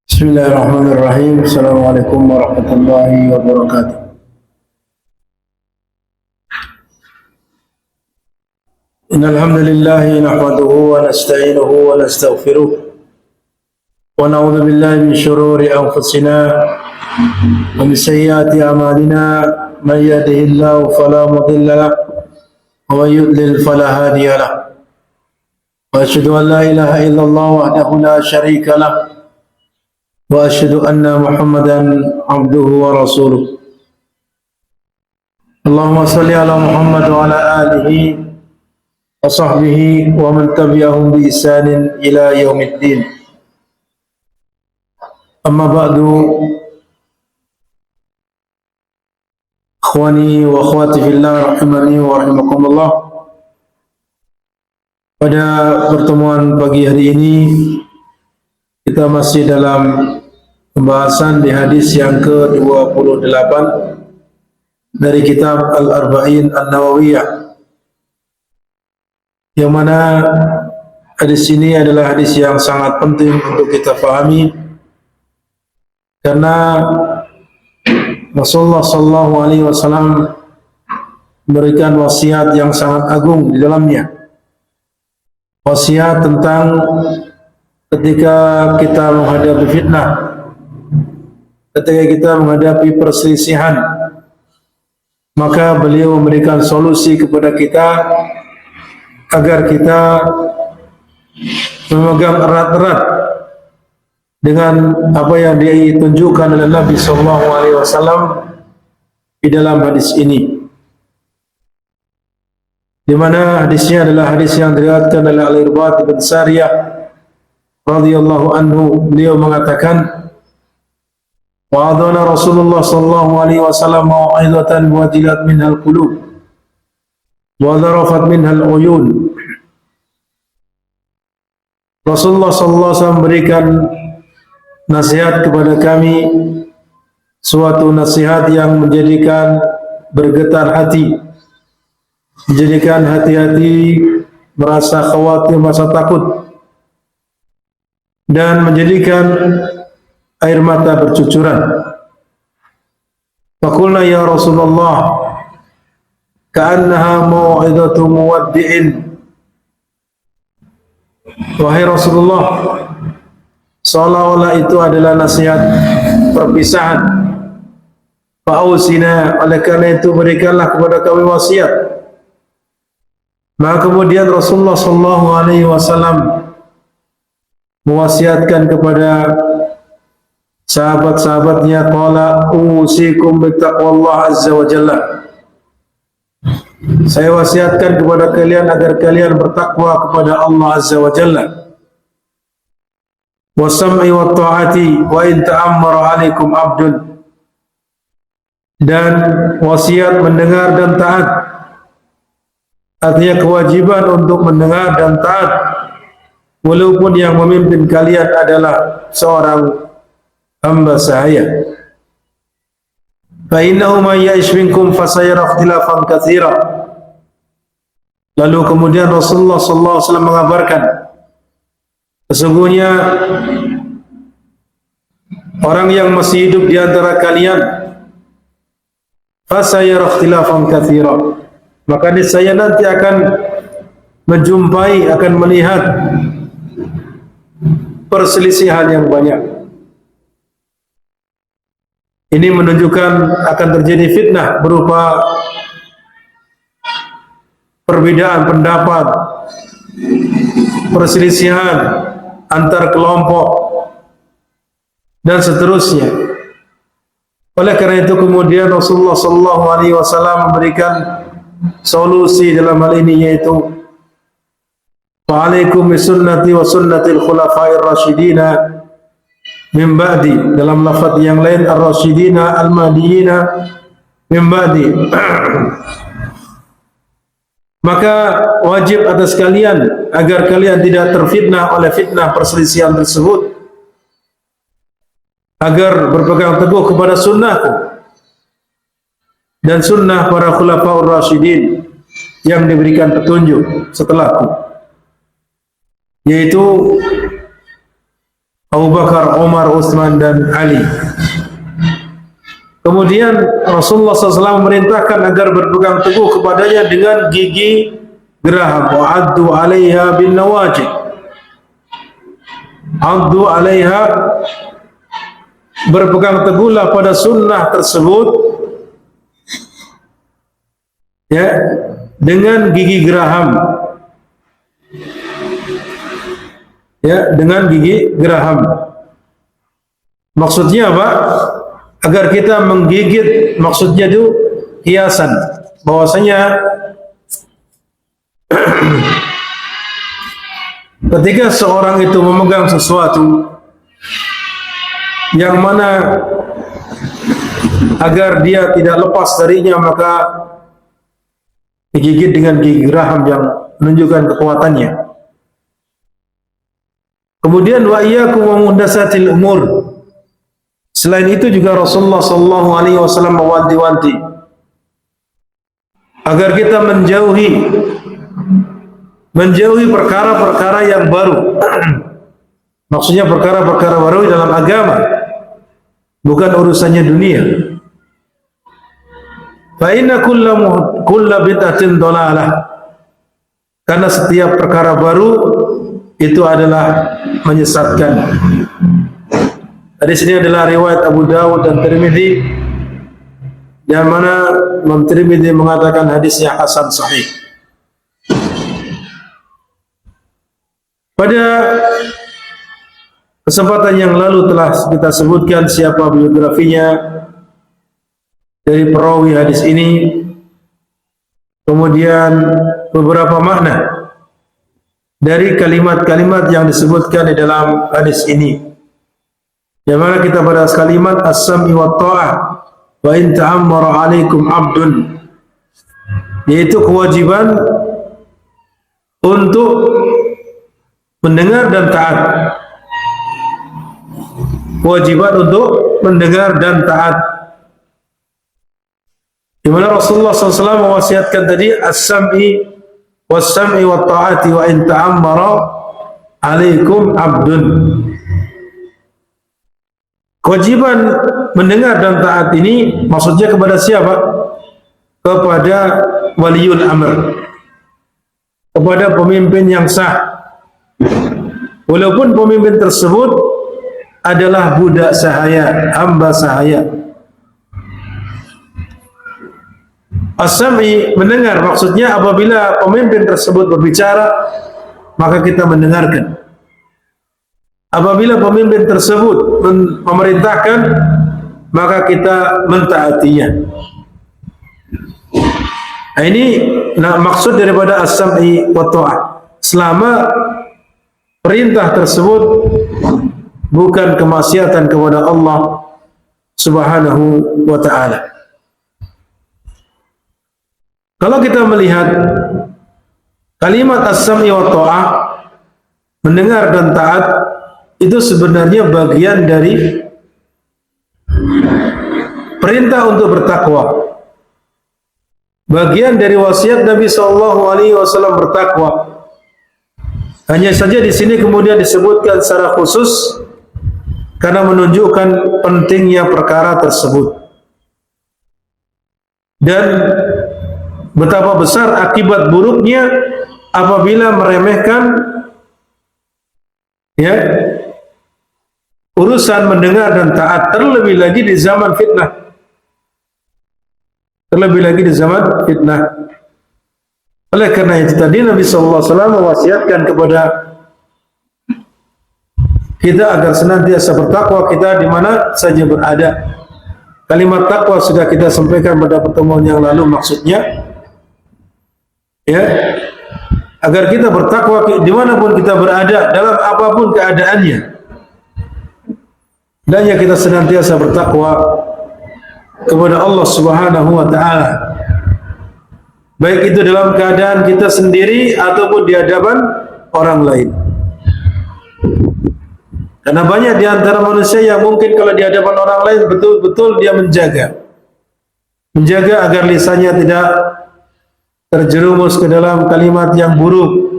Bismillahirrahmanirrahim. Assalamualaikum warahmatullahi wabarakatuh. Innal hamdalillah nahmaduhu wa nasta'inuhu wa nastaghfiruh wa na'udzu billahi min shururi anfusina wa min sayyiati a'malina. Man yahdihillahu fala mudilla lahu wa man yudlil fala hadiya lahu. Wa asyhadu an la ilaha illallah wahdahu la syarika lahu wa asyhadu anna Muhammadan abduhu wa rasuluh. Allahumma salli ala Muhammad wa ala alihi wa sahbihi wa man tabi'ahum bi ihsanin ila yaumiddin. Amma ba'du, ikhwani wa akhwati fillah rahimani wa rahimakumullah. Pada pertemuan pagi hari ini kita masih dalam pembahasan di hadis yang ke-28 dari kitab Al-Arba'in An-Nawawiyah, yang mana hadis ini adalah hadis yang sangat penting untuk kita pahami, karena Rasulullah SAW memberikan wasiat yang sangat agung di dalamnya. Wasiat tentang ketika kita menghadapi fitnah, ketika kita menghadapi perselisihan, maka beliau memberikan solusi kepada kita agar kita memegang erat-erat dengan apa yang ditunjukkan oleh Nabi SAW di dalam hadis ini, di mana hadisnya adalah hadis yang diriwayatkan oleh Al-Irbad bin Sariyah radhiyallahu anhu. Beliau mengatakan, wa'adana Rasulullah sallallahu alaihi wasallam mau'izatan wajilat minhal qulub wa dharafat minhal uyun. Rasulullah sallallahu alaihi wasallam memberikan nasihat kepada kami, suatu nasihat yang menjadikan bergetar hati, menjadikan hati-hati merasa khawatir, merasa takut, dan menjadikan air mata bercucuran. Faqulna ya Rasulullah, ka'annaha mau'izatu muwaddi'in. Wahai Rasulullah, seolah-olah itu adalah nasihat perpisahan. Fa'ausina, oleh karena itu berikanlah kepada kami wasiat. Maka kemudian Rasulullah SAW mewasiatkan kepada sahabat-sahabatnya, qala usikum bittaqwallah azza wa jalla. Saya wasiatkan kepada kalian agar kalian bertakwa kepada Allah azza wa jalla. Wasam'i wa ta'ati wa in ta'ammara alaikum abdun. Dan wasiat mendengar dan taat, artinya kewajiban untuk mendengar dan taat walaupun yang memimpin kalian adalah seorang hamba sahaya. Fa innahu man ya'ish minkum fasayara ikhtilafan katsira. Lalu kemudian Rasulullah SAW mengabarkan, sesungguhnya orang yang masih hidup di antara kalian fasayara ikhtilafan katsira, maka niscaya nanti akan menjumpai, akan melihat perselisihan yang banyak. Ini menunjukkan akan terjadi fitnah berupa perbedaan pendapat, perselisihan antar kelompok, dan seterusnya. Oleh karena itu kemudian Rasulullah SAW memberikan solusi dalam hal ini, yaitu fa'alaikum bisunnati wa sunnatil khulafair rasyidina min ba'di. Dalam lafaz yang lain ar-rasyidina al-mahdiyina min ba'di. Maka wajib atas kalian agar kalian tidak terfitnah oleh fitnah perselisihan tersebut, agar berpegang teguh kepada sunnahku dan sunnah para khulafaur rasyidin, yang diberikan petunjuk setelahku, yaitu Abu Bakar, Umar, Utsman dan Ali. Kemudian Rasulullah SAW memerintahkan agar berpegang teguh kepadanya dengan gigi geraham. Wa'addu 'alaiha bin nawajid. Addu 'alaiha, berpegang teguhlah pada sunnah tersebut, ya, dengan gigi geraham. Ya, dengan gigi geraham. Maksudnya apa? Agar kita menggigit, maksudnya itu hiasan, bahwasanya ketika seorang itu memegang sesuatu yang mana agar dia tidak lepas darinya, maka digigit dengan gigi geraham yang menunjukkan kekuatannya. Kemudian wa iyyakum wa muhdatsatil umur. Selain itu juga Rasulullah SAW mewanti-wanti agar kita menjauhi perkara-perkara yang baru. Maksudnya perkara-perkara baru dalam agama, bukan urusannya dunia. Fa inna kulla bid'atin dhalalah. Karena setiap perkara baru itu adalah menyesatkan. Hadis ini adalah riwayat Abu Dawud dan Tirmidzi, yang mana Imam Tirmidzi mengatakan hadisnya hasan sahih. Pada kesempatan yang lalu telah kita sebutkan siapa biografinya dari perawi hadis ini, kemudian beberapa makna dari kalimat-kalimat yang disebutkan di dalam hadis ini. Yang mana kita pada kalimat as-sam'i wa ta'ah wa in ta'ammara 'alaikum 'abdun, yaitu kewajiban untuk mendengar dan taat. Kewajiban untuk mendengar dan taat. Di mana Rasulullah SAW mewasiatkan tadi as-sam'i was-sam'i wa ta'ati wa in ta'ammara 'alaikum 'abdun. Kewajiban mendengar dan taat ini maksudnya kepada siapa? Kepada waliul amr, kepada pemimpin yang sah, walaupun pemimpin tersebut adalah budak sahaya, hamba sahaya. As-sam'i, mendengar, maksudnya apabila pemimpin tersebut berbicara, maka kita mendengarkan. Apabila pemimpin tersebut memerintahkan, maka kita mentaatinya. Nah, ini maksud daripada as-sam'i wa ta'ah. Selama perintah tersebut bukan kemaksiatan kepada Allah Subhanahu wa ta'ala. Kalau kita melihat kalimat as-sam'i wa ta'ah, mendengar dan taat, itu sebenarnya bagian dari perintah untuk bertakwa, bagian dari wasiat Nabi SAW bertakwa. Hanya saja di sini kemudian disebutkan secara khusus karena menunjukkan pentingnya perkara tersebut dan betapa besar akibat buruknya apabila meremehkan, ya, urusan mendengar dan taat, terlebih lagi di zaman fitnah. Terlebih lagi di zaman fitnah. Oleh karena itu tadi Nabi SAW mewasiatkan kepada kita agar senantiasa bertakwa kita di mana saja berada. Kalimat takwa sudah kita sampaikan pada pertemuan yang lalu, maksudnya, ya, agar kita bertakwa dimanapun kita berada, dalam apapun keadaannya. Dan ya, kita senantiasa bertakwa kepada Allah Subhanahu wa ta'ala, baik itu dalam keadaan kita sendiri ataupun di hadapan orang lain. Karena banyak di antara manusia yang mungkin kalau di hadapan orang lain betul-betul dia menjaga agar lisannya tidak terjerumus ke dalam kalimat yang buruk,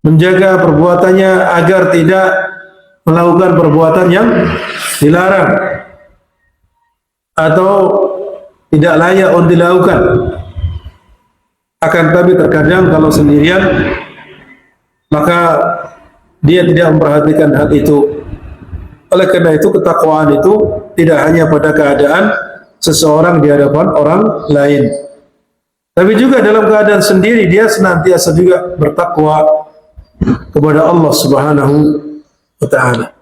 menjaga perbuatannya agar tidak melakukan perbuatan yang dilarang atau tidak layak untuk dilakukan. Akan tapi terkadang kalau sendirian, maka dia tidak memperhatikan hal itu. Oleh karena itu, ketakwaan itu tidak hanya pada keadaan seseorang di hadapan orang lain, tapi juga dalam keadaan sendiri dia senantiasa juga bertakwa kepada Allah Subhanahu wa ta'ala.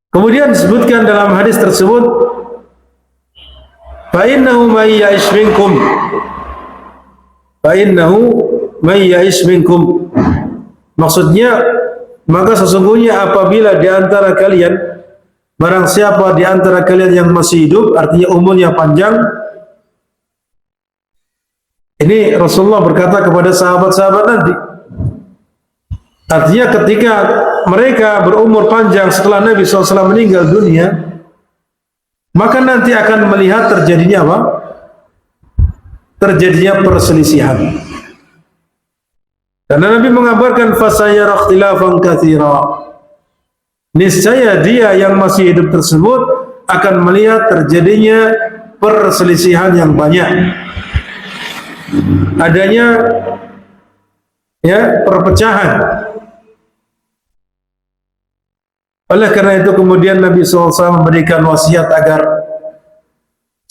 Kemudian disebutkan dalam hadis tersebut, فَإِنَّهُ مَنْ يَعِشْ مِنْكُمْ فَإِنَّهُ مَنْ يَعِشْ مِنْكُمْ, maksudnya, maka sesungguhnya apabila di antara kalian, barang siapa di antara kalian yang masih hidup, artinya umurnya panjang. Ini Rasulullah berkata kepada sahabat-sahabat nanti. Artinya ketika mereka berumur panjang setelah Nabi SAW meninggal dunia, maka nanti akan melihat terjadinya apa? Terjadinya perselisihan. Karena Nabi mengabarkan fasayara ikhtilafan katsira. Niscaya dia yang masih hidup tersebut akan melihat terjadinya perselisihan yang banyak. Adanya perpecahan. Oleh karena itu kemudian Nabi SAW memberikan wasiat agar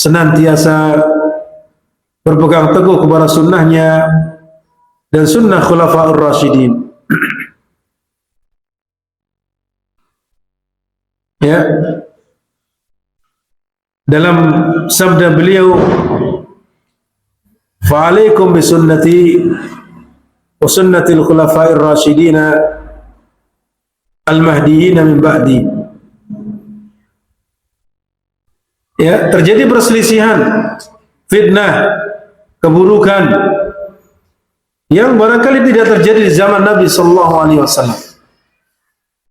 senantiasa berpegang teguh kepada sunnahnya dan sunnah Khulafaur Rasyidin. Ya, dalam sabda beliau, fa'alaikum bisunnati wa sunnatil khulafair rasyidina al-mahdiyina min ba'di. Ya, terjadi perselisihan, fitnah, keburukan yang barangkali tidak terjadi di zaman Nabi sallallahu alaihi wasallam.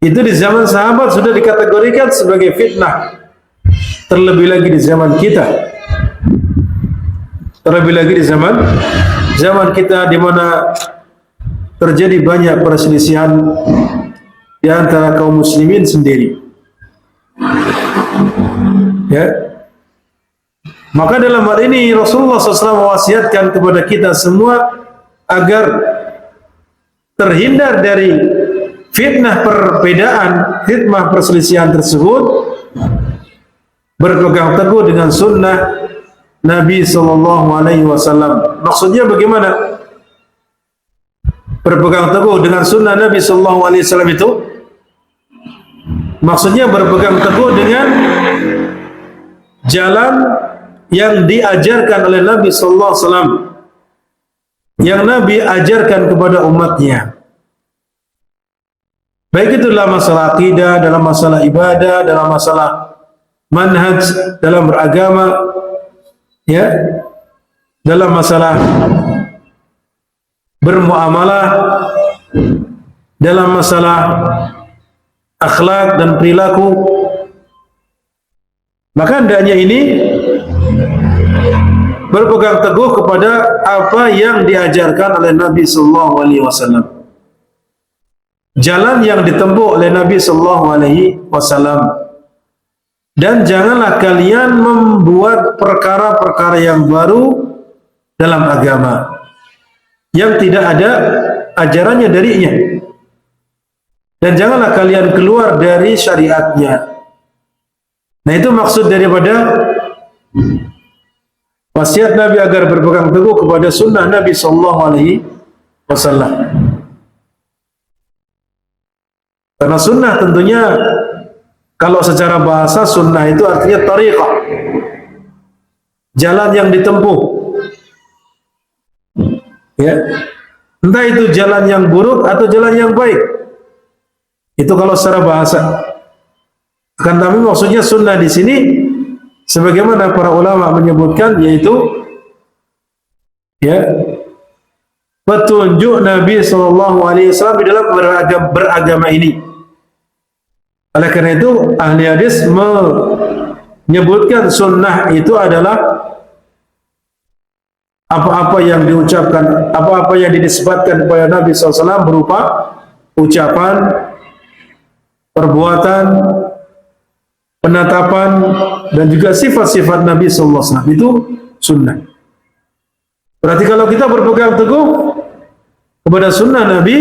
Itu di zaman sahabat sudah dikategorikan sebagai fitnah. Terlebih lagi di zaman kita. Terlebih lagi di zaman kita, di mana terjadi banyak perselisihan di antara kaum muslimin sendiri. Ya. Maka dalam hal ini Rasulullah SAW mewasiatkan kepada kita semua agar terhindar dari fitnah perbedaan, fitnah perselisihan tersebut, berpegang teguh dengan sunnah Nabi Sallallahu Alaihi Wasallam. Maksudnya bagaimana? Berpegang teguh dengan sunnah Nabi Sallallahu Alaihi Wasallam itu, maksudnya berpegang teguh dengan jalan yang diajarkan oleh Nabi Sallallahu Alaihi Wasallam, yang Nabi ajarkan kepada umatnya. Baik itu dalam masalah akidah, dalam masalah ibadah, dalam masalah manhaj, dalam beragama, ya, dalam masalah bermuamalah, dalam masalah akhlak dan perilaku. Maka hendaknya ini berpegang teguh kepada apa yang diajarkan oleh Nabi Sallallahu Alaihi Wasallam, jalan yang ditempuh oleh Nabi Sallallahu Alaihi Wasallam. Dan janganlah kalian membuat perkara-perkara yang baru dalam agama yang tidak ada ajarannya darinya, dan janganlah kalian keluar dari syariatnya. Nah, itu maksud daripada wasiat Nabi agar berpegang teguh kepada sunnah Nabi Sallallahu Alaihi Wasallam. Karena sunnah tentunya, kalau secara bahasa sunnah itu artinya tariqah, jalan yang ditempuh. Ya, entah itu jalan yang buruk atau jalan yang baik. Itu kalau secara bahasa. Akan tapi maksudnya sunnah di sini, sebagaimana para ulama menyebutkan, yaitu ya, petunjuk Nabi Sallallahu Alaihi Wasallam di dalam beragama ini. Oleh karena itu ahli hadis menyebutkan sunnah itu adalah apa-apa yang diucapkan, apa-apa yang dinisbatkan kepada Nabi SAW berupa ucapan, perbuatan, penatapan, dan juga sifat-sifat Nabi SAW. Itu sunnah. Berarti kalau kita berpegang teguh kepada sunnah Nabi,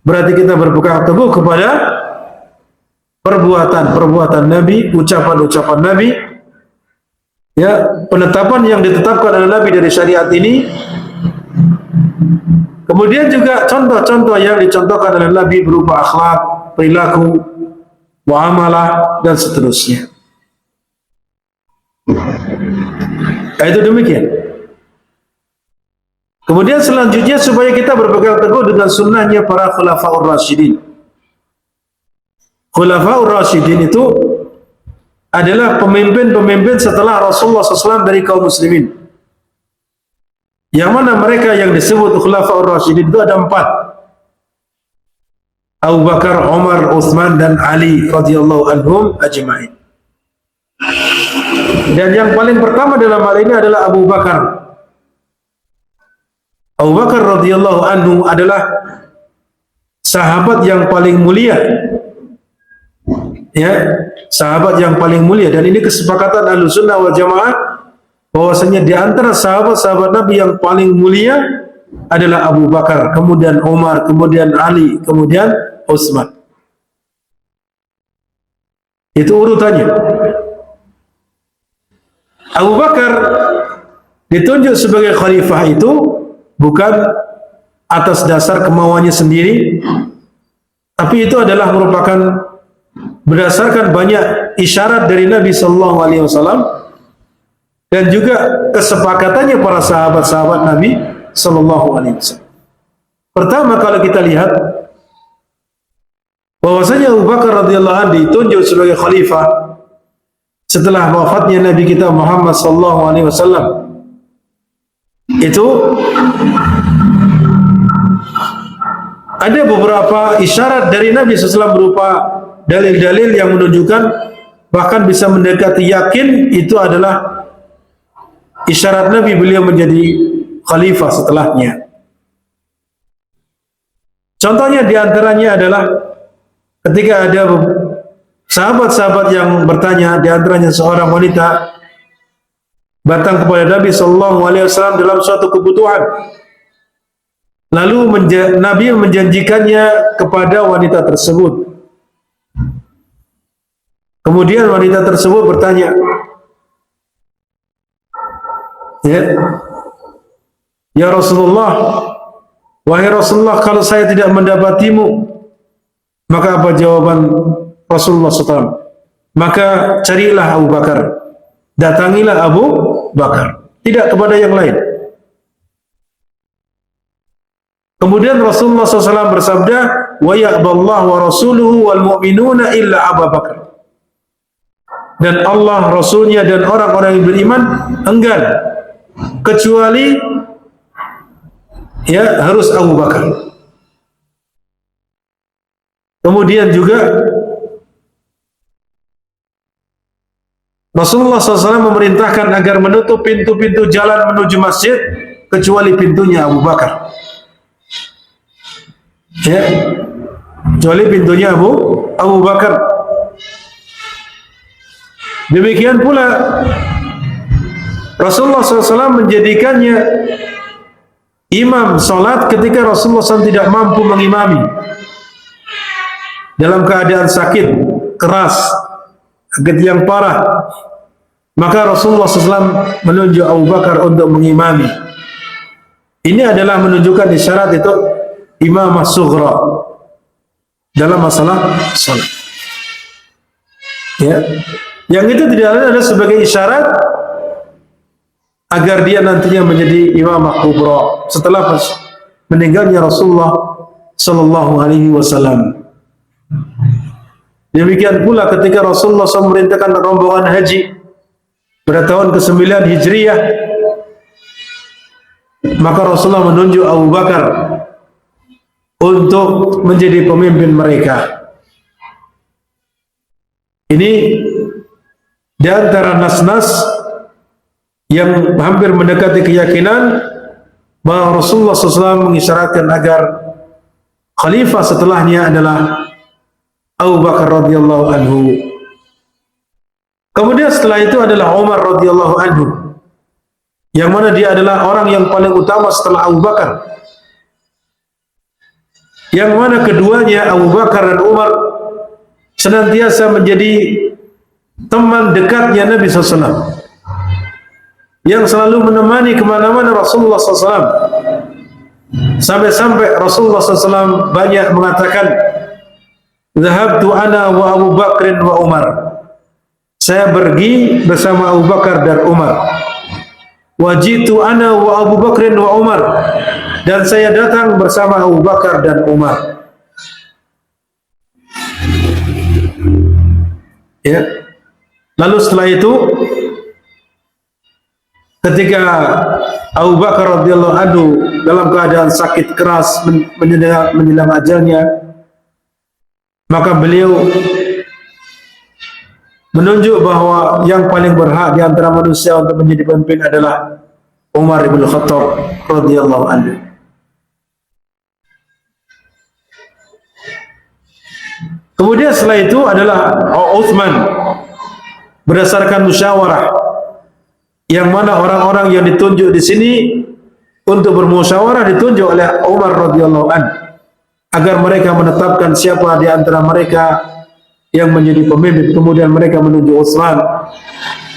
berarti kita berpegang teguh kepada perbuatan-perbuatan Nabi, ucapan-ucapan Nabi, ya, penetapan yang ditetapkan oleh Nabi dari syariat ini. Kemudian juga contoh-contoh yang dicontohkan oleh Nabi berupa akhlak, perilaku, muamalah, dan seterusnya. Nah, itu demikian. Kemudian selanjutnya supaya kita berpegang teguh dengan sunnahnya para khulafaur rasyidin. Khulafaur rasyidin itu adalah pemimpin-pemimpin setelah Rasulullah SAW dari kaum muslimin. Yang mana mereka yang disebut khulafaur rasyidin itu ada 4. Abu Bakar, Umar, Utsman, dan Ali radhiyallahu anhum ajma'in. Dan yang paling pertama dalam hal ini adalah Abu Bakar. Abu Bakar radhiyallahu anhu adalah sahabat yang paling mulia. Ya, sahabat yang paling mulia, dan ini kesepakatan Ahlussunnah wal Jamaah bahwasanya di antara sahabat-sahabat Nabi yang paling mulia adalah Abu Bakar, kemudian Umar, kemudian Ali, kemudian Utsman. Itu urutannya. Abu Bakar ditunjuk sebagai khalifah itu bukan atas dasar kemauannya sendiri, tapi itu adalah merupakan berdasarkan banyak isyarat dari Nabi Sallallahu Alaihi Wasallam dan juga kesepakatannya para sahabat-sahabat Nabi Sallallahu Alaihi Wasallam. Pertama, kalau kita lihat bahwasanya Abu Bakar radhiyallahu anhu ditunjuk sebagai khalifah setelah wafatnya Nabi kita Muhammad Sallallahu Alaihi Wasallam, itu ada beberapa isyarat dari Nabi SAW berupa dalil-dalil yang menunjukkan, bahkan bisa mendekati yakin itu adalah isyarat Nabi beliau menjadi khalifah setelahnya. Contohnya diantaranya adalah ketika ada sahabat-sahabat yang bertanya, diantaranya seorang wanita datang kepada Nabi SAW dalam suatu kebutuhan. Lalu Nabi menjanjikannya kepada wanita tersebut. Kemudian wanita tersebut bertanya, ya Rasulullah, wahai Rasulullah, kalau saya tidak mendapatimu, maka apa jawaban Rasulullah SAW? Maka carilah Abu Bakar, datangilah Abu Bakar, tidak kepada yang lain. Kemudian Rasulullah SAW bersabda, wa ya'ballahu wa rasuluhu wal mu'minuna illa Abu Bakar. Dan Allah, Rasulnya, dan orang-orang yang beriman enggan kecuali ya harus Abu Bakar. Kemudian juga Rasulullah SAW memerintahkan agar menutup pintu-pintu jalan menuju masjid kecuali pintunya Abu Bakar. Ya, kecuali pintunya Abu Bakar. Demikian pula Rasulullah SAW menjadikannya imam salat ketika Rasulullah SAW tidak mampu mengimami dalam keadaan sakit keras, sakit yang parah, maka Rasulullah SAW menunjuk Abu Bakar untuk mengimami. Ini adalah menunjukkan isyarat itu imamah sughra dalam masalah salat. Ya, yang itu tidak lain adalah sebagai isyarat agar dia nantinya menjadi imamah kubra setelah meninggalnya Rasulullah Sallallahu Alaihi Wasallam. Demikian pula ketika Rasulullah SAW memerintahkan rombongan haji pada tahun ke-9 Hijriyah, maka Rasulullah menunjuk Abu Bakar untuk menjadi pemimpin mereka. Ini di antara nas-nas yang hampir mendekati keyakinan bahwa Rasulullah SAW mengisyaratkan agar khalifah setelahnya adalah Abu Bakar radhiyallahu anhu. Kemudian setelah itu adalah Umar radhiyallahu anhu, yang mana dia adalah orang yang paling utama setelah Abu Bakar, yang mana keduanya Abu Bakar dan Umar senantiasa menjadi teman dekatnya Nabi SAW, yang selalu menemani kemana-mana Rasulullah SAW, sampai-sampai Rasulullah SAW banyak mengatakan, "Zahabtu ana wa Abu Bakrin wa Umar." Saya pergi bersama Abu Bakar dan Umar. "Wajitu ana wa Abu Bakrin wa Umar." Dan saya datang bersama Abu Bakar dan Umar. Ya. Lalu setelah itu, ketika Abu Bakar radhiyallahu anhu dalam keadaan sakit keras menjelang ajalnya, maka beliau menunjuk bahwa yang paling berhak di antara manusia untuk menjadi pemimpin adalah Umar ibn Khattab radhiyallahu anhu. Kemudian setelah itu adalah Utsman, berdasarkan musyawarah, yang mana orang-orang yang ditunjuk di sini untuk bermusyawarah ditunjuk oleh Umar radhiyallahu anhu agar mereka menetapkan siapa di antara mereka yang menjadi pemimpin. Kemudian mereka menunjuk Utsman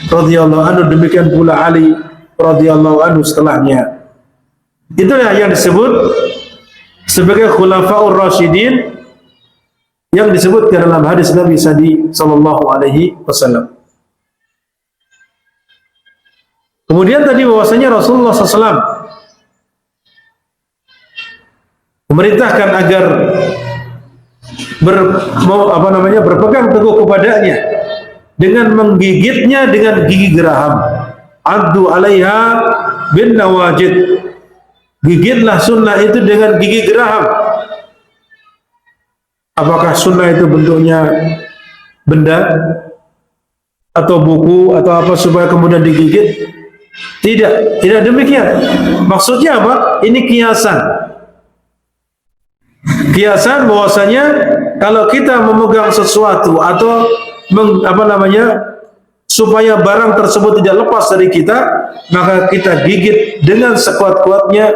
radhiyallahu anhu, demikian pula Ali radhiyallahu anhu setelahnya. Itulah yang disebut sebagai Khulafaur Rasyidin, yang disebutkan dalam hadis Nabi sallallahu alaihi wasallam. Kemudian tadi bahwasanya Rasulullah SAW memerintahkan agar berpegang teguh kepadanya dengan menggigitnya dengan gigi geraham. Addu alaiha bin nawajid. Gigitlah sunnah itu dengan gigi geraham. Apakah sunnah itu bentuknya benda atau buku atau apa supaya kemudian digigit? Tidak demikian. Maksudnya apa? Ini kiasan. Kiasan bahwasanya kalau kita memegang sesuatu atau supaya barang tersebut tidak lepas dari kita, maka kita gigit dengan sekuat-kuatnya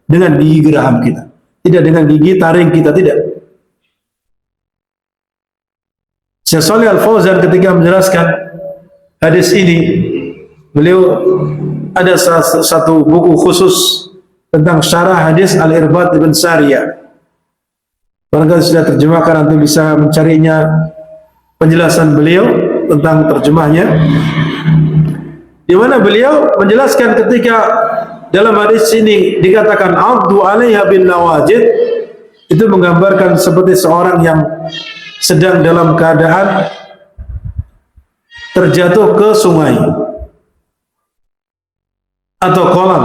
dengan gigi geraham kita, tidak dengan gigi taring kita, tidak. Syekh Shalih Al-Fauzan ketika menjelaskan hadis ini, beliau ada satu buku khusus tentang syarah hadis Al-Irbad Ibn Sariyah. Barangkali sudah terjemahkan, nanti bisa mencarinya penjelasan beliau tentang terjemahnya, di mana beliau menjelaskan ketika dalam hadis ini dikatakan Abdu alaiha bin nawajid, itu menggambarkan seperti seorang yang sedang dalam keadaan terjatuh ke sungai atau kolam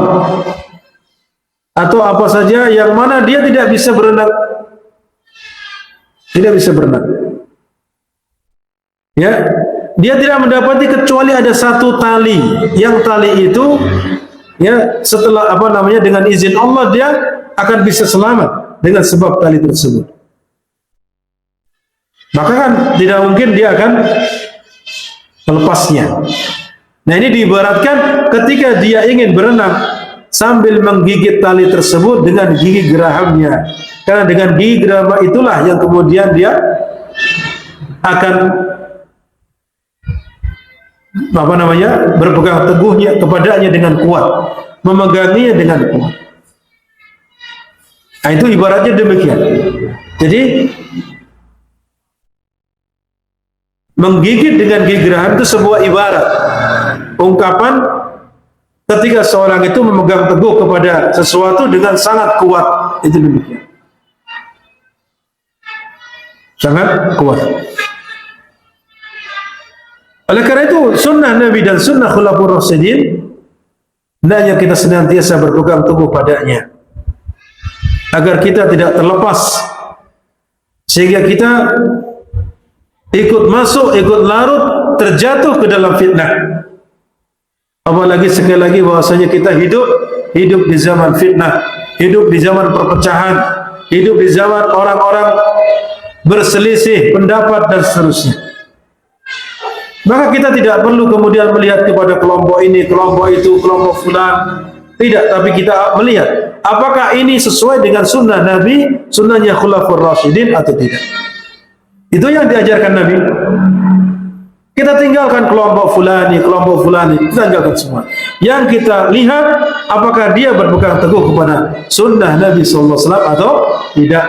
atau apa saja yang mana dia tidak bisa berenang, ya, dia tidak mendapati kecuali ada satu tali, yang tali itu, ya, setelah dengan izin Allah dia akan bisa selamat dengan sebab tali tersebut. Maka kan tidak mungkin dia akan melepasnya. Nah, ini diibaratkan ketika dia ingin berenang sambil menggigit tali tersebut dengan gigi gerahamnya, karena dengan gigi geraham itulah yang kemudian dia akan berpegang teguhnya kepadanya dengan kuat, memeganginya dengan kuat. Nah, itu ibaratnya demikian. Jadi menggigit dengan gigi geraham itu sebuah ibarat, ungkapan ketika seorang itu memegang teguh kepada sesuatu dengan sangat kuat. Itu demikian, sangat kuat. Oleh karena itu sunnah Nabi dan sunnah Khulafaur Rasyidin hendaknya kita senantiasa berpegang teguh padanya agar kita tidak terlepas, sehingga kita ikut masuk, ikut larut, terjatuh ke dalam fitnah. Apalagi sekali lagi bahwasanya kita hidup di zaman fitnah, hidup di zaman perpecahan, hidup di zaman orang-orang berselisih pendapat dan seterusnya. Maka kita tidak perlu kemudian melihat kepada kelompok ini, kelompok itu, kelompok fulan. Tidak, tapi kita melihat apakah ini sesuai dengan sunnah Nabi, sunnahnya Khulafaur Rasyidin atau tidak. Itu yang diajarkan Nabi. Kita tinggalkan kelompok fulani, kita tinggalkan semua. Yang kita lihat apakah dia berpegang teguh kepada sunnah Nabi SAW atau tidak.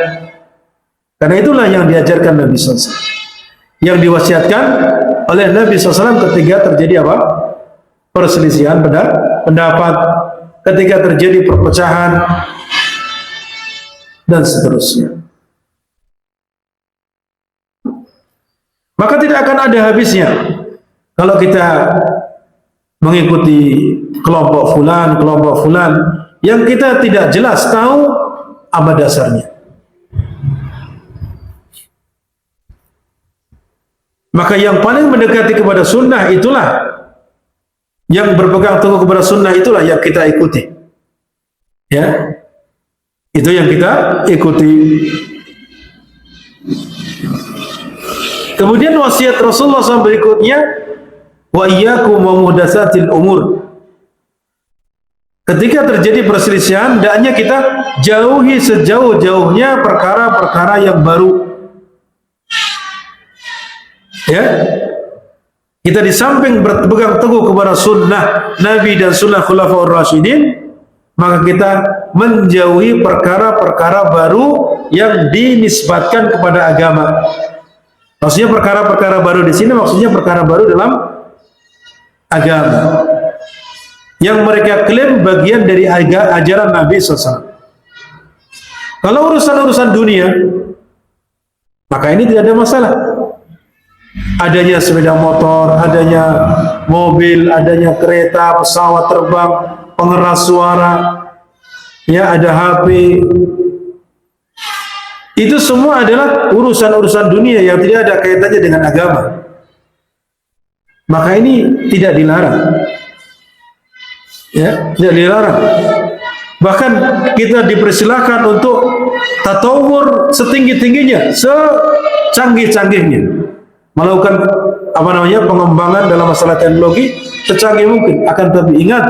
Karena itulah yang diajarkan Nabi SAW, yang diwasiatkan oleh Nabi SAW ketika terjadi apa? Perselisihan pendapat, ketika terjadi perpecahan dan seterusnya. Maka tidak akan ada habisnya kalau kita mengikuti kelompok fulan yang kita tidak jelas tahu apa dasarnya. Maka yang paling mendekati kepada sunnah itulah, yang berpegang teguh kepada sunnah itulah yang kita ikuti. Ya, itu yang kita ikuti. Kemudian wasiat Rasulullah SAW berikutnya, wa iyyakum wa muhdatsatil umur. Ketika terjadi perselisihan, hendaknya kita jauhi sejauh-jauhnya perkara-perkara yang baru. Ya, kita di samping berpegang teguh kepada sunnah Nabi dan sunnah Khulafaur Rasyidin, maka kita menjauhi perkara-perkara baru yang dinisbatkan kepada agama. Maksudnya perkara-perkara baru di sini maksudnya perkara baru dalam agama yang mereka klaim bagian dari ajaran Nabi SAW. Kalau urusan-urusan dunia, maka ini tidak ada masalah. Adanya sepeda motor, adanya mobil, adanya kereta, pesawat terbang, pengeras suara, ya ada HP. Itu semua adalah urusan-urusan dunia yang tidak ada kaitannya dengan agama. Maka ini tidak dilarang. Ya, tidak dilarang. Bahkan kita dipersilahkan untuk tatawur setinggi-tingginya, secanggih-canggihnya. Melakukan pengembangan dalam masalah teknologi secanggih mungkin. Akan tapi ingat,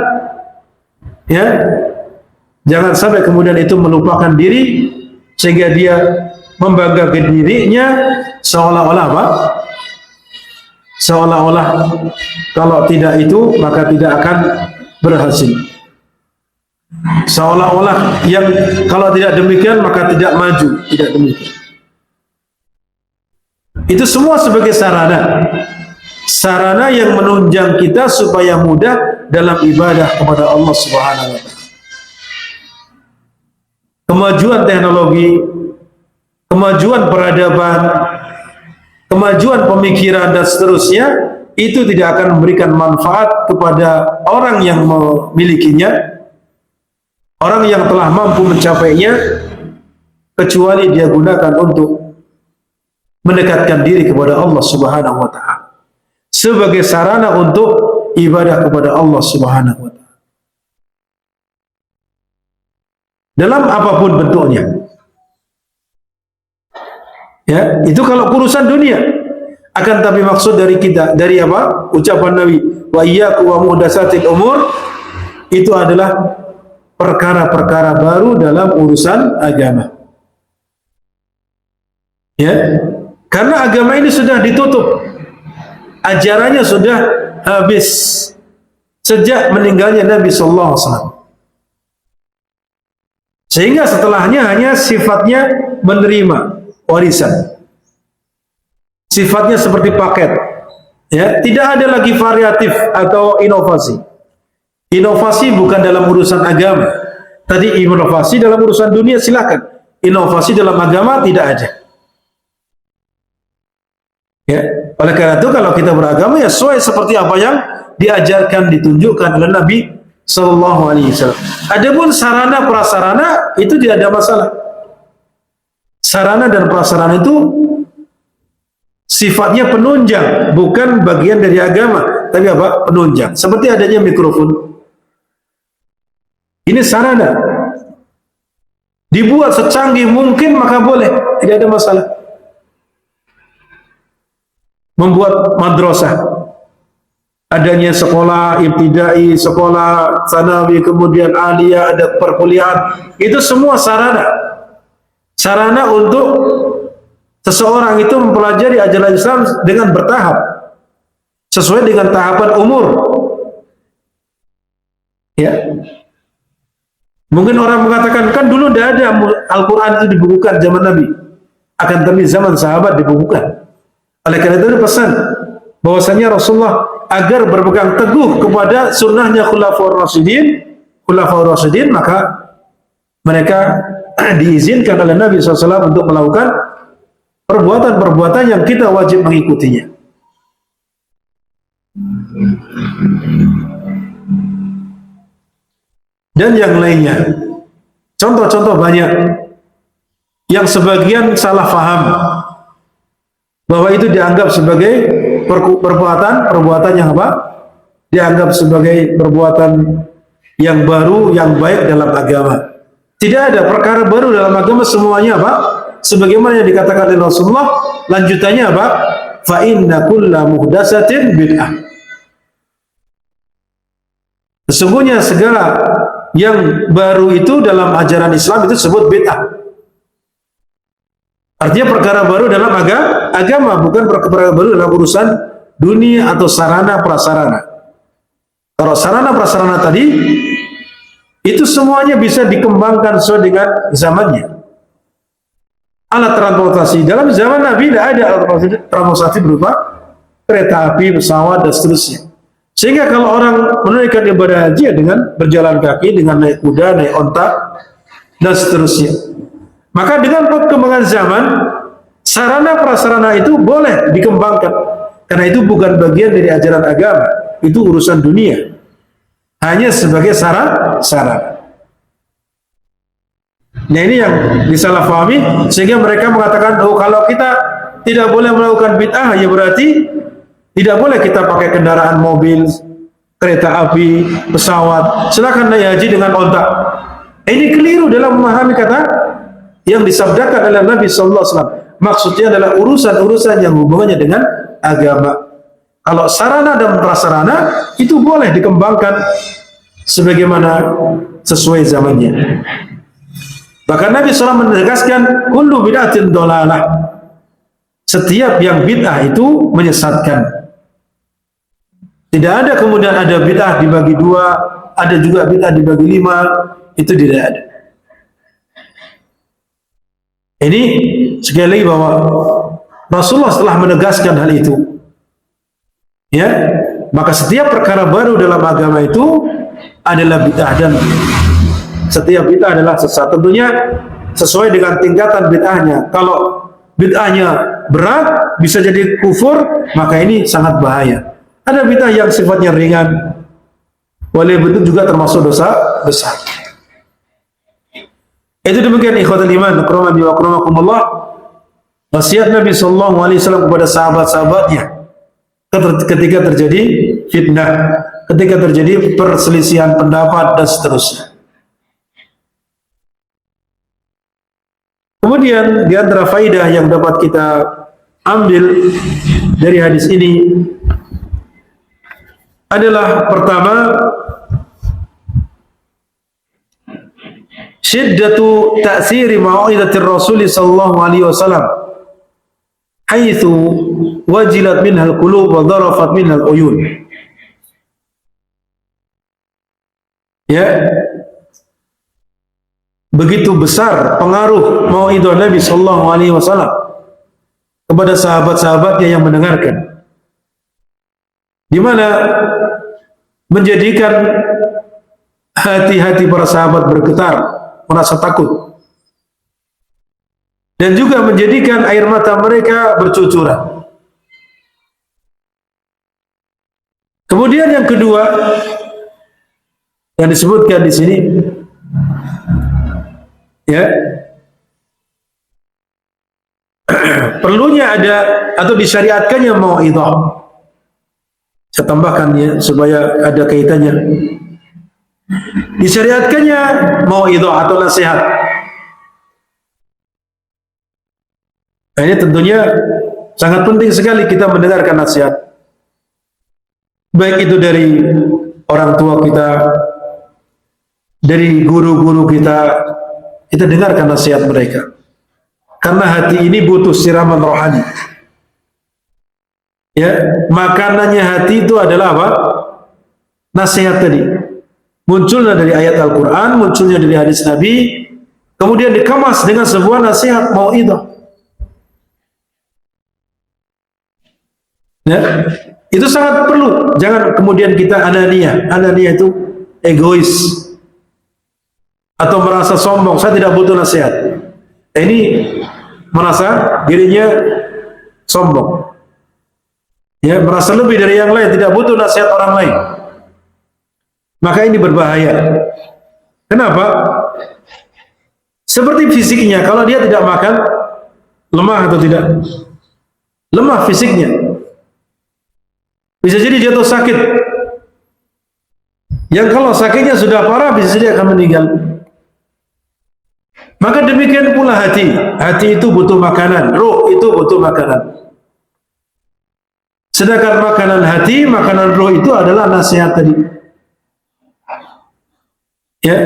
ya, jangan sampai kemudian itu melupakan diri sehingga dia membanggakan dirinya seolah-olah apa? Seolah-olah kalau tidak itu maka tidak akan berhasil. Seolah-olah yang kalau tidak demikian maka tidak maju, tidak demikian. Itu semua sebagai sarana yang menunjang kita supaya mudah dalam ibadah kepada Allah Subhanahu wa taala. Kemajuan teknologi, kemajuan peradaban, kemajuan pemikiran dan seterusnya itu tidak akan memberikan manfaat kepada orang yang memilikinya, orang yang telah mampu mencapainya, kecuali dia gunakan untuk mendekatkan diri kepada Allah Subhanahu wa taala sebagai sarana untuk ibadah kepada Allah Subhanahu wa taala dalam apapun bentuknya. Ya, itu kalau urusan dunia. Akan tapi maksud dari kita, dari apa? Ucapan Nabi, wa iyyakum wa muhdatsatil umur, itu adalah perkara-perkara baru dalam urusan agama. Ya, karena agama ini sudah ditutup, ajarannya sudah habis sejak meninggalnya Nabi Sallallahu Alaihi Wasallam. Sehingga setelahnya hanya sifatnya menerima warisan, sifatnya seperti paket. Ya, tidak ada lagi variatif atau inovasi. Inovasi bukan dalam urusan agama. Tadi inovasi dalam urusan dunia silakan. Inovasi dalam agama tidak ada. Ya, oleh karena itu kalau kita beragama ya sesuai seperti apa yang diajarkan, ditunjukkan oleh Nabi Sallallahu Alaihi Wasallam. Adapun sarana prasarana itu tidak ada masalah. Sarana dan prasarana itu sifatnya penunjang, bukan bagian dari agama, tapi apa? Penunjang. Seperti adanya mikrofon. Ini sarana. Dibuat secanggih mungkin maka boleh, tidak ada masalah. Membuat madrasah, adanya sekolah ibtidai, sekolah sanawi, kemudian aliyah, ada perkuliahan, itu semua sarana. Sarana untuk seseorang itu mempelajari ajaran Islam dengan bertahap, sesuai dengan tahapan umur. Ya. Mungkin orang mengatakan, kan dulu tidak ada Al-Quran itu dibukukan zaman Nabi. Akan tapi zaman sahabat dibukukan. Oleh karena itu pesan bahwasanya Rasulullah agar berpegang teguh kepada sunnahnya Khulafaur Rasyidin, maka mereka diizinkan oleh Nabi SAW untuk melakukan perbuatan-perbuatan yang kita wajib mengikutinya. Dan yang lainnya, contoh-contoh banyak yang sebagian salah faham bahwa itu dianggap sebagai perbuatan yang apa? Dianggap sebagai perbuatan yang baru, yang baik dalam agama. Tidak ada perkara baru dalam agama, semuanya apa? Sebagaimana yang dikatakan oleh Rasulullah, lanjutannya apa? Fa inna kulla muhdatsatin bid'ah. Sesungguhnya segala yang baru itu dalam ajaran Islam itu disebut bid'ah. Artinya perkara baru dalam agama, bukan perkara baru dalam urusan dunia atau sarana prasarana. Kalau sarana prasarana tadi itu semuanya bisa dikembangkan sesuai dengan zamannya. Alat transportasi dalam zaman Nabi tidak ada alat transportasi berupa kereta api, pesawat dan seterusnya. Sehingga kalau orang menunaikan ibadah haji dengan berjalan kaki, dengan naik kuda, naik onta, dan seterusnya. Maka dengan perkembangan zaman, sarana prasarana itu boleh dikembangkan. Karena itu bukan bagian dari ajaran agama. Itu urusan dunia. Hanya sebagai sarana. Nah ini yang disalahfahami, sehingga mereka mengatakan, oh kalau kita tidak boleh melakukan bid'ah, ya berarti tidak boleh kita pakai kendaraan mobil, kereta api, pesawat. Silakan naik haji dengan onta. Ini keliru dalam memahami kata yang disabdakan oleh Nabi Sallallahu Alaihi Wasallam. Maksudnya adalah urusan-urusan yang hubungannya dengan agama. Kalau sarana dan prasarana itu boleh dikembangkan sebagaimana sesuai zamannya. Bahkan Nabi SAW menegaskan, kullu bid'atin dolalah. Setiap yang bid'ah itu menyesatkan. Tidak ada kemudian ada bid'ah dibagi dua, ada juga bid'ah dibagi lima, itu tidak ada. Ini sekali lagi bahwa Rasulullah telah menegaskan hal itu. Ya, maka setiap perkara baru dalam agama itu adalah bid'ah dan setiap bid'ah adalah sesat. Tentunya sesuai dengan tingkatan bid'ahnya. Kalau bid'ahnya berat, bisa jadi kufur, maka ini sangat bahaya. Ada bid'ah yang sifatnya ringan, walaupun bentuk juga termasuk dosa besar. Itu demikian ikhwatul iman, akromani wa akramakumullah, wasiat Nabi sallallahu alaihi wasallam kepada sahabat-sahabatnya ketika terjadi fitnah, ketika terjadi perselisihan pendapat dan seterusnya. Kemudian di antara faidah yang dapat kita ambil dari hadis ini adalah pertama, syiddatu ta'siri mau'izatir Rasul sallallahu alaihi wasallam haitsu wajilat minhal qulub wa dharafat minhal uyun. Ya, begitu besar pengaruh mau'izah Nabi sallallahu alaihi wasallam kepada sahabat-sahabatnya yang mendengarkan, di mana menjadikan hati-hati para sahabat bergetar, merasa takut, dan juga menjadikan air mata mereka bercucuran. Kemudian yang kedua yang disebutkan di sini, ya, perlunya ada atau disyariatkannya mau'izah. Saya tambahkan ya supaya ada kaitannya. Disyariatkannya mau'idhah atau nasihat. Nah, ini tentunya sangat penting sekali kita mendengarkan nasihat. Baik itu dari orang tua kita, dari guru-guru kita dengarkan nasihat mereka. Karena hati ini butuh siraman rohani. Ya, makanannya hati itu adalah apa? Nasihat tadi. Munculnya dari ayat Al-Quran, munculnya dari hadis Nabi, kemudian dikemas dengan sebuah nasihat mau'idhah. Ya, itu sangat perlu. Jangan kemudian kita anania. Anania itu egois atau merasa sombong. Saya tidak butuh nasihat. Ini merasa dirinya sombong. Ya, merasa lebih dari yang lain, tidak butuh nasihat orang lain. Maka ini berbahaya. Kenapa? Seperti fisiknya, kalau dia tidak makan, lemah atau tidak? Lemah fisiknya. Bisa jadi jatuh sakit. Yang kalau sakitnya sudah parah, bisa jadi akan meninggal. Maka demikian pula hati. Hati itu butuh makanan. Roh itu butuh makanan. Sedangkan makanan hati, makanan roh itu adalah nasihat tadi. Ya,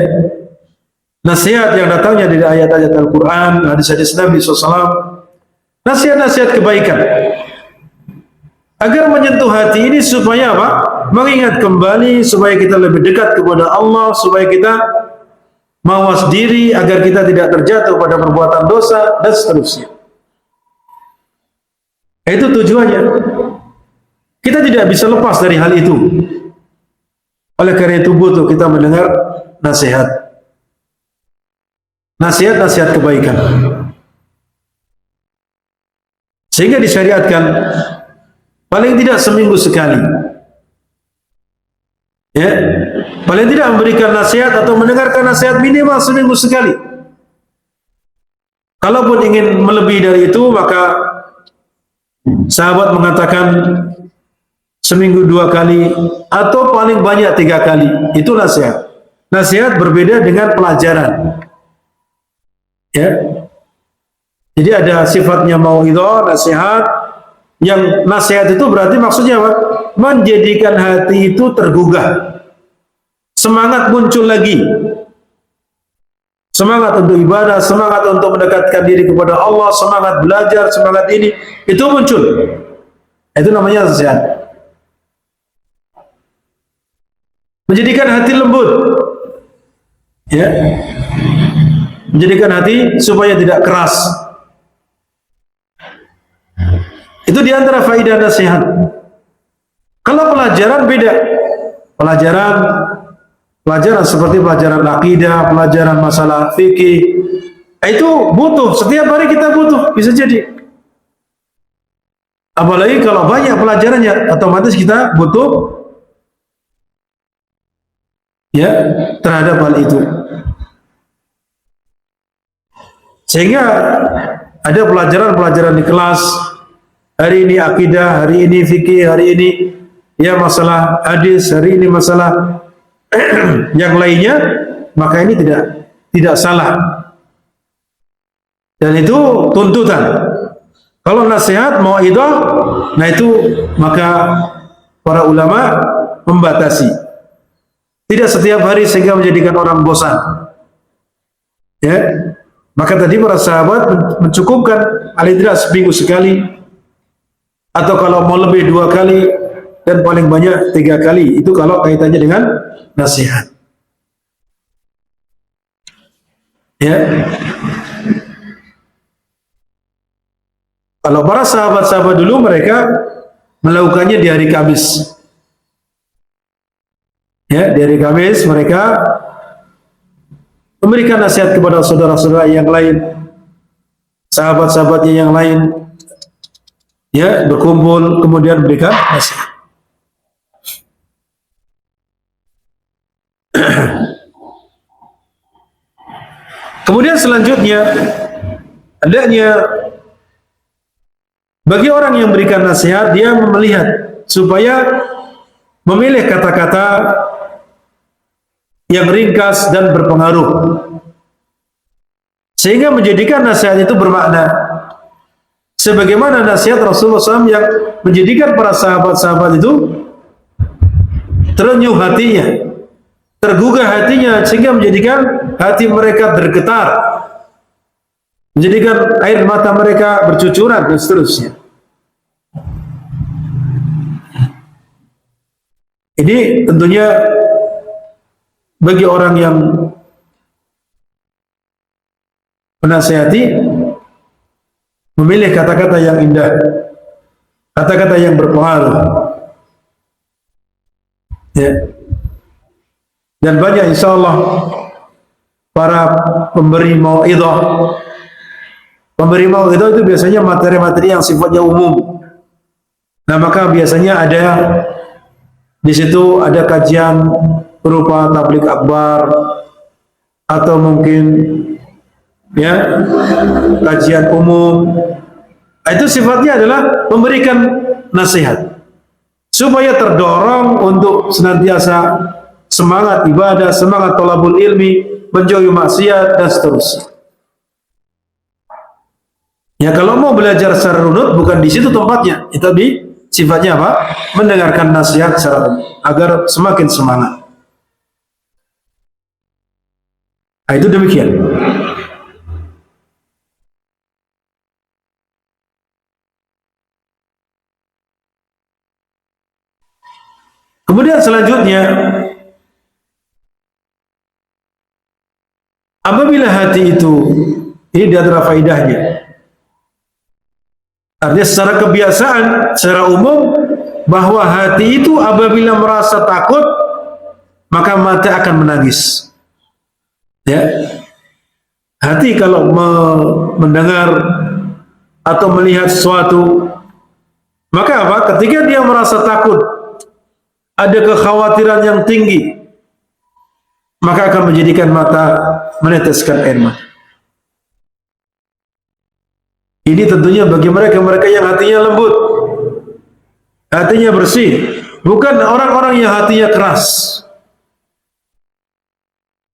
nasihat yang datangnya dari ayat-ayat Al-Quran, hadis-hadis Nabi SAW, nasihat-nasihat kebaikan. Agar menyentuh hati ini supaya apa? Mengingat kembali, supaya kita lebih dekat kepada Allah, supaya kita mawas diri, agar kita tidak terjatuh pada perbuatan dosa, dan seterusnya. Itu tujuannya. Kita tidak bisa lepas dari hal itu. Oleh karena itu butuh kita mendengar nasihat. Nasihat-nasihat kebaikan. Sehingga disyariatkan paling tidak seminggu sekali. Ya, paling tidak memberikan nasihat atau mendengarkan nasihat minimal seminggu sekali. Kalaupun ingin melebihi dari itu, maka sahabat mengatakan seminggu 2 kali atau paling banyak 3 kali. Itu nasihat. Nasihat berbeda dengan pelajaran. Ya. Jadi ada sifatnya mau'idhah, nasihat. Yang nasihat itu berarti maksudnya apa? Menjadikan hati itu tergugah. Semangat muncul lagi. Semangat untuk ibadah, semangat untuk mendekatkan diri kepada Allah, semangat belajar, semangat ini, itu muncul. Itu namanya nasihat. Menjadikan hati lembut. Ya. Menjadikan hati supaya tidak keras. Itu diantara faidah nasihat. Kalau pelajaran beda. Pelajaran seperti pelajaran akidah, pelajaran masalah fikih, itu butuh. Setiap hari kita butuh. Bisa jadi. Apalagi kalau banyak pelajarannya, otomatis kita butuh ya terhadap hal itu. Sehingga ada pelajaran-pelajaran di kelas. Hari ini akidah, hari ini fikih, hari ini ya masalah hadis, hari ini masalah yang lainnya, maka ini tidak salah. Dan itu tuntutan. Kalau nasihat mau'idhah, nah itu maka para ulama membatasi. Tidak setiap hari sehingga menjadikan orang bosan. Ya. Maka tadi para sahabat mencukupkan paling tidak seminggu sekali. Atau kalau mau lebih 2 kali dan paling banyak 3 kali. Itu kalau kaitannya dengan nasihat. Ya. Kalau para sahabat-sahabat dulu mereka melakukannya di hari Kamis. Ya, di hari Kamis mereka memberikan nasihat kepada saudara-saudara yang lain, sahabat-sahabatnya yang lain. Ya, berkumpul kemudian berikan nasihat. Kemudian selanjutnya adanya bagi orang yang berikan nasihat, dia melihat supaya memilih kata-kata yang ringkas dan berpengaruh, sehingga menjadikan nasihat itu bermakna. Sebagaimana nasihat Rasulullah SAW yang menjadikan para sahabat-sahabat itu terenyuh hatinya, tergugah hatinya, sehingga menjadikan hati mereka bergetar, menjadikan air mata mereka bercucuran dan seterusnya. Ini tentunya bagi orang yang menasihati, memilih kata-kata yang indah, kata-kata yang berpengaruh, ya. Dan banyak insyaallah para pemberi mau'idhah itu biasanya materi-materi yang sifatnya umum. Nah, maka biasanya ada di situ ada kajian berupa tabligh akbar, atau mungkin ya kajian umum. Itu sifatnya adalah memberikan nasihat supaya terdorong untuk senantiasa semangat ibadah, semangat thalabul ilmi, menjauhi maksiat dan seterusnya. Ya, kalau mau belajar secara runut bukan di situ tempatnya. Itu sifatnya apa? Mendengarkan nasihat secara agar semakin semangat. Nah, itu demikian. Kemudian selanjutnya, apabila hati itu, ini di antara faedahnya, artinya secara kebiasaan, secara umum, bahwa hati itu apabila merasa takut, maka mata akan menangis. Ya, hati kalau mendengar atau melihat sesuatu, maka apa? Ketika dia merasa takut, ada kekhawatiran yang tinggi, maka akan menjadikan mata meneteskan air mata. Ini tentunya bagi mereka yang hatinya lembut, hatinya bersih, bukan orang-orang yang hatinya keras.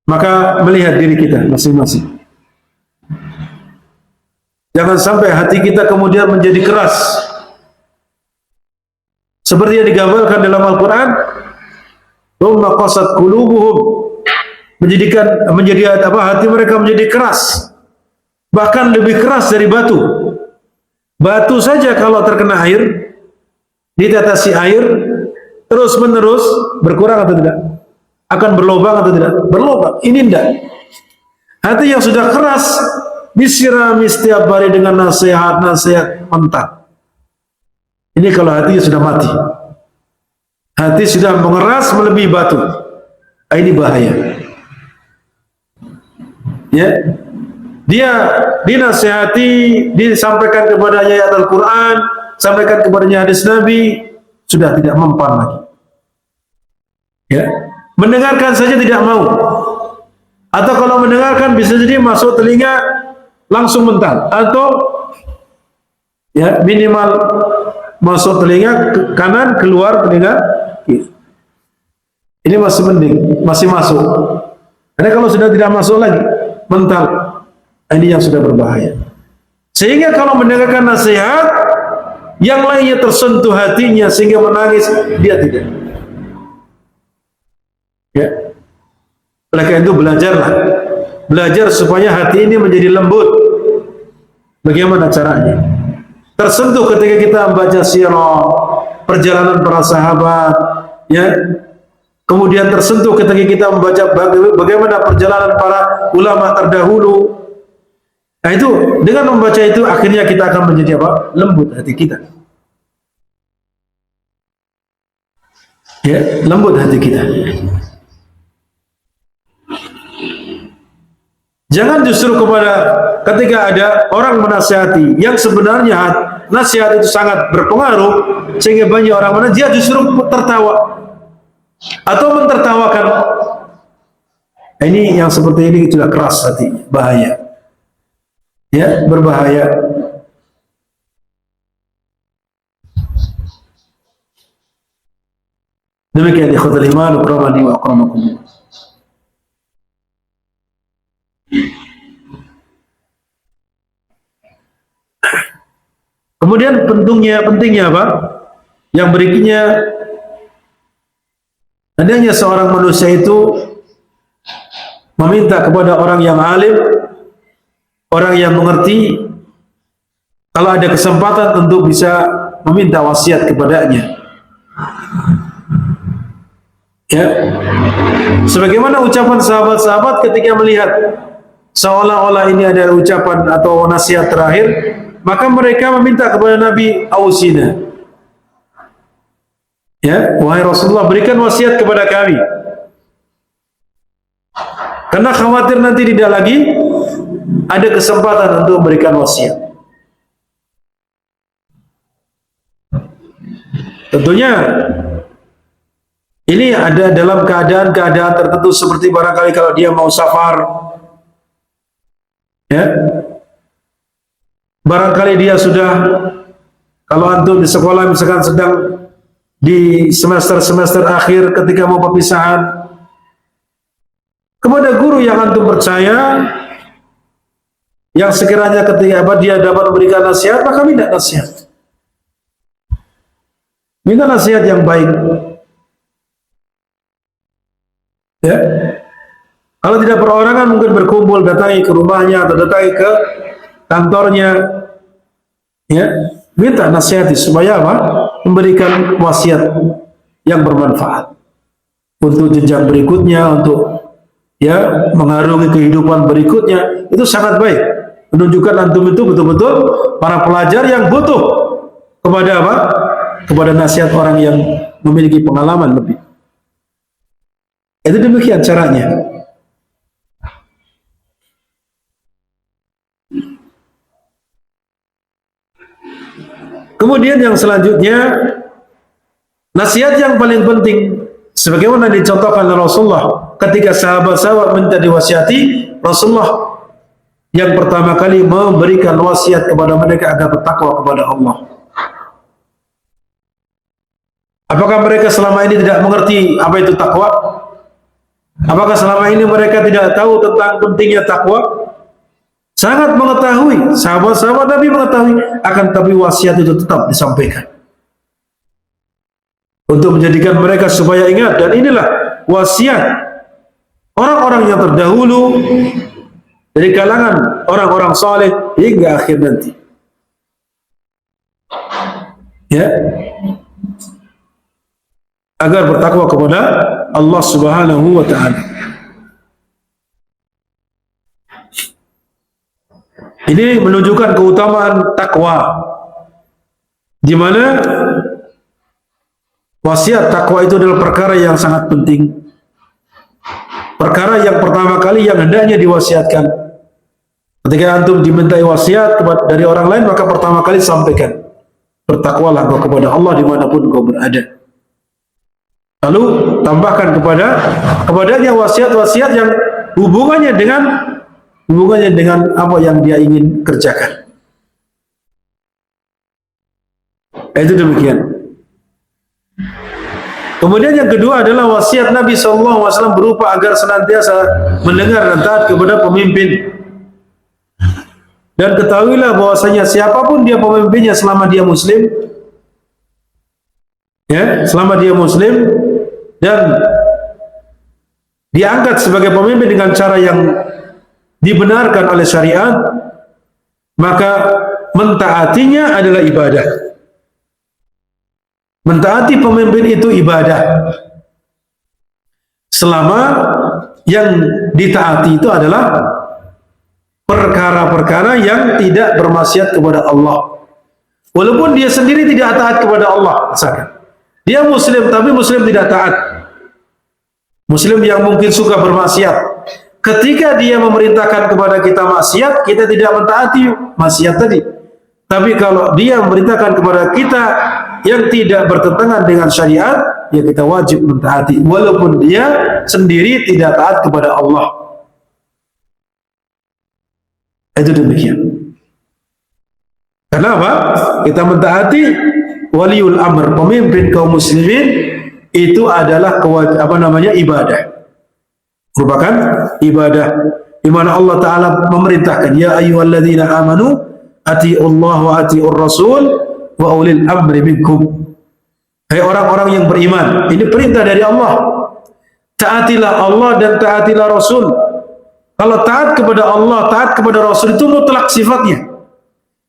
Maka melihat diri kita masing-masing. Jangan sampai hati kita kemudian menjadi keras, seperti yang digambarkan dalam Al-Quran, "Tsumma qasat qulubuhum", menjadi hati mereka menjadi keras, bahkan lebih keras dari batu. Batu saja kalau terkena air, ditetesi air terus menerus, berkurang atau tidak? Akan berlubang atau tidak? Berlubang. Ini tidak. Hati yang sudah keras disirami setiap hari dengan nasihat mentah. Ini kalau hatinya sudah mati, hati sudah mengeras melebihi batu. Ini bahaya. Ya, dia dinasihati, disampaikan kepadanya ayat Al-Quran, sampaikan kepadanya hadis Nabi, sudah tidak mempan lagi. Ya, mendengarkan saja tidak mau, atau kalau mendengarkan bisa jadi masuk telinga langsung mental, atau ya minimal masuk telinga kanan, keluar telinga kiri. Ini masih mending, masih masuk. Karena kalau sudah tidak masuk lagi, mental, ini yang sudah berbahaya. Sehingga kalau mendengarkan nasihat, yang lainnya tersentuh hatinya sehingga menangis, dia tidak. Ya. Oleh karena itu belajarlah, belajar supaya hati ini menjadi lembut. Bagaimana caranya? Tersentuh ketika kita membaca sirah, perjalanan para sahabat, ya. Kemudian tersentuh ketika kita membaca bagaimana perjalanan para ulama terdahulu. Nah, itu dengan membaca itu akhirnya kita akan menjadi apa? Lembut hati kita. Ya, lembut hati kita. Jangan justru ketika ada orang menasihati yang sebenarnya nasihat itu sangat berpengaruh sehingga banyak orang dia justru tertawa atau mentertawakan. Ini yang seperti ini sudah keras hati, bahaya. Ya, berbahaya. Demikian ikhwatul iman, rahmani wa akramakumullah. Kemudian pentingnya apa? Yang berikutnya, hendaknya seorang manusia itu meminta kepada orang yang alim, orang yang mengerti, kalau ada kesempatan untuk bisa meminta wasiat kepadanya. Ya, sebagaimana ucapan sahabat-sahabat ketika melihat seolah-olah ini adalah ucapan atau nasihat terakhir, maka mereka meminta kepada Nabi, ausina. Ya, wahai Rasulullah, berikan wasiat kepada kami. Karena khawatir nanti tidak lagi ada kesempatan untuk memberikan wasiat. Tentunya ini ada dalam keadaan-keadaan tertentu, seperti barangkali kalau dia mau safar, ya, barangkali dia sudah, kalau antum di sekolah misalkan sedang di semester-semester akhir ketika mau perpisahan, kepada guru yang antum percaya, yang sekiranya ketika dia dapat memberikan nasihat, maka minta nasihat. Minta nasihat yang baik. Ya. Kalau tidak perorangan, mungkin berkumpul, datangi ke rumahnya atau datangi ke kantornya. Ya, minta nasihati supaya apa? Memberikan wasiat yang bermanfaat untuk jenjang berikutnya, untuk ya mengarungi kehidupan berikutnya. Itu sangat baik, menunjukkan antum itu betul-betul para pelajar yang butuh kepada apa? Kepada nasihat orang yang memiliki pengalaman lebih. Itu demikian caranya. Kemudian yang selanjutnya, nasihat yang paling penting sebagaimana dicontohkan oleh Rasulullah ketika sahabat-sahabat minta diwasiati, Rasulullah yang pertama kali memberikan wasiat kepada mereka agar bertakwa kepada Allah. Apakah mereka selama ini tidak mengerti apa itu takwa? Apakah selama ini mereka tidak tahu tentang pentingnya takwa? Sangat mengetahui, sahabat-sahabat Nabi mengetahui, akan tapi wasiat itu tetap disampaikan untuk menjadikan mereka supaya ingat. Dan inilah wasiat orang-orang yang terdahulu dari kalangan orang-orang saleh hingga akhir nanti. Ya, agar bertakwa kepada Allah Subhanahu wa ta'ala. Ini menunjukkan keutamaan takwa, di mana wasiat takwa itu adalah perkara yang sangat penting, perkara yang pertama kali yang hendaknya diwasiatkan. Ketika antum dimintai wasiat dari orang lain, maka pertama kali sampaikan, bertakwalah engkau kepada Allah dimanapun engkau berada. Lalu tambahkan kepadanya wasiat-wasiat yang hubungannya dengan apa yang dia ingin kerjakan. Itu demikian. Kemudian yang kedua adalah wasiat Nabi SAW berupa agar senantiasa mendengar dan taat kepada pemimpin. Dan ketahuilah bahwasanya siapapun dia pemimpinnya selama dia muslim, ya, selama dia muslim dan diangkat sebagai pemimpin dengan cara yang dibenarkan oleh syariat, maka mentaatinya adalah ibadah. Mentaati pemimpin itu ibadah, selama yang ditaati itu adalah perkara-perkara yang tidak bermaksiat kepada Allah. Walaupun dia sendiri tidak taat kepada Allah, misalkan dia muslim tapi muslim tidak taat, muslim yang mungkin suka bermaksiat. Ketika dia memerintahkan kepada kita maksiat, kita tidak mentaati maksiat tadi. Tapi kalau dia memerintahkan kepada kita yang tidak bertentangan dengan syariat, ya kita wajib mentaati, walaupun dia sendiri tidak taat kepada Allah. Itu demikian. Kenapa? Kita mentaati waliul amr, pemimpin kaum muslimin, itu adalah ibadah. Merupakan ibadah di mana Allah Ta'ala memerintahkan, ya ayyuhalladzina amanu atiiullah wa atiiur rasul wa ulil amri minkum. Hai orang-orang yang beriman, ini perintah dari Allah. Taatilah Allah dan taatilah Rasul. Kalau taat kepada Allah, taat kepada Rasul itu mutlak sifatnya.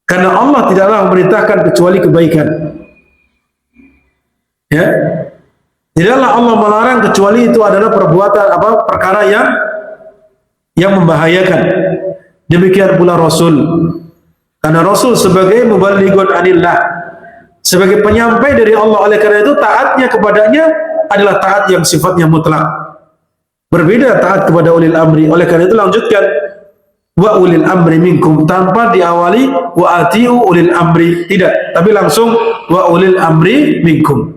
Karena Allah tidaklah memerintahkan kecuali kebaikan. Ya. Tidaklah Allah melarang kecuali itu adalah perbuatan perkara yang membahayakan. Demikian pula Rasul. Karena Rasul sebagai muballighun anillah, sebagai penyampai dari Allah, oleh karena itu taatnya kepadanya adalah taat yang sifatnya mutlak. Berbeda taat kepada ulil amri. Oleh karena itu lanjutkan wa ulil amri minkum, tanpa diawali wa atiu ulil amri, tidak, tapi langsung wa ulil amri minkum.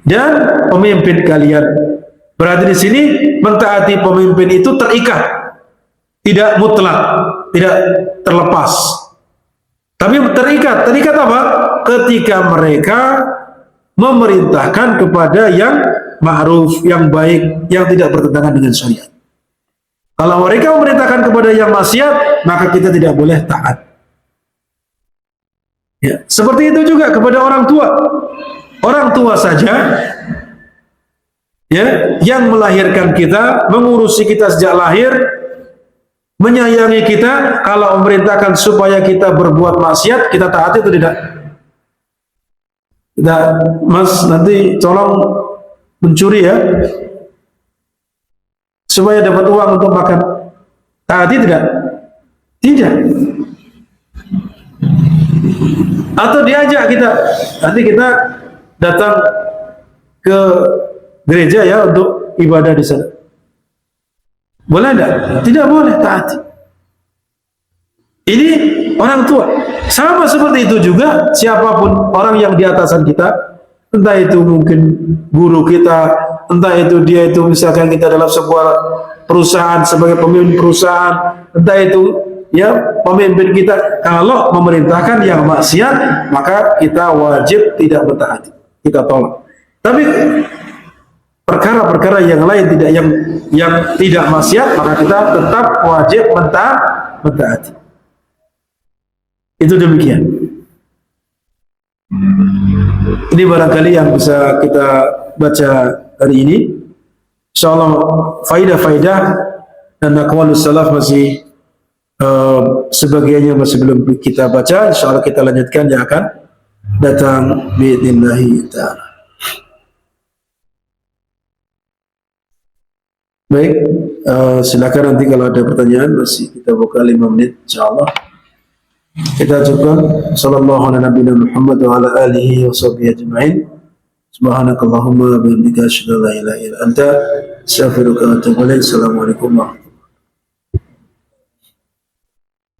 Dan pemimpin kalian. Berarti di sini mentaati pemimpin itu terikat, tidak mutlak, tidak terlepas. Tapi terikat. Terikat apa? Ketika mereka memerintahkan kepada yang ma'ruf, yang baik, yang tidak bertentangan dengan syariat. Kalau mereka memerintahkan kepada yang maksiat, maka kita tidak boleh taat. Ya, seperti itu juga kepada orang tua. Orang tua saja ya, yang melahirkan kita, mengurusi kita sejak lahir, menyayangi kita, kalau memerintahkan supaya kita berbuat maksiat, kita taati atau tidak? Tidak, Mas, nanti tolong mencuri ya, supaya dapat uang untuk makan. Taati tidak? Tidak. Atau diajak kita, nanti kita datang ke gereja ya untuk ibadah di sana. Boleh tidak? Tidak boleh, taati. Ini orang tua. Sama seperti itu juga siapapun orang yang di atasan kita, entah itu mungkin guru kita, entah itu dia itu misalkan kita dalam sebuah perusahaan sebagai pemimpin perusahaan, entah itu ya pemimpin kita, kalau memerintahkan yang maksiat, maka kita wajib tidak bertaati, kita tolak. Tapi perkara-perkara yang lain yang tidak maksiat, maka kita tetap wajib mentaati. Itu demikian. Ini barangkali yang bisa kita baca hari ini. Insyaallah faidah-faidah dan aqwalus salaf masih sebagiannya masih belum kita baca. Insyaallah kita lanjutkan yang akan datang biidznillah ta'ala. Baik, silakan nanti kalau ada pertanyaan, masih kita buka 5 menit insyaallah. Kita cukupkan. Sallallahu ala nabiyina Muhammad wa ala alihi wa sahbihi ajma'in. Subhanakallahumma wa bihamdika asyhadu an la ilaha illa anta astaghfiruka wa atubu ilaik. Assalamualaikum warahmatullahi wabarakatuh.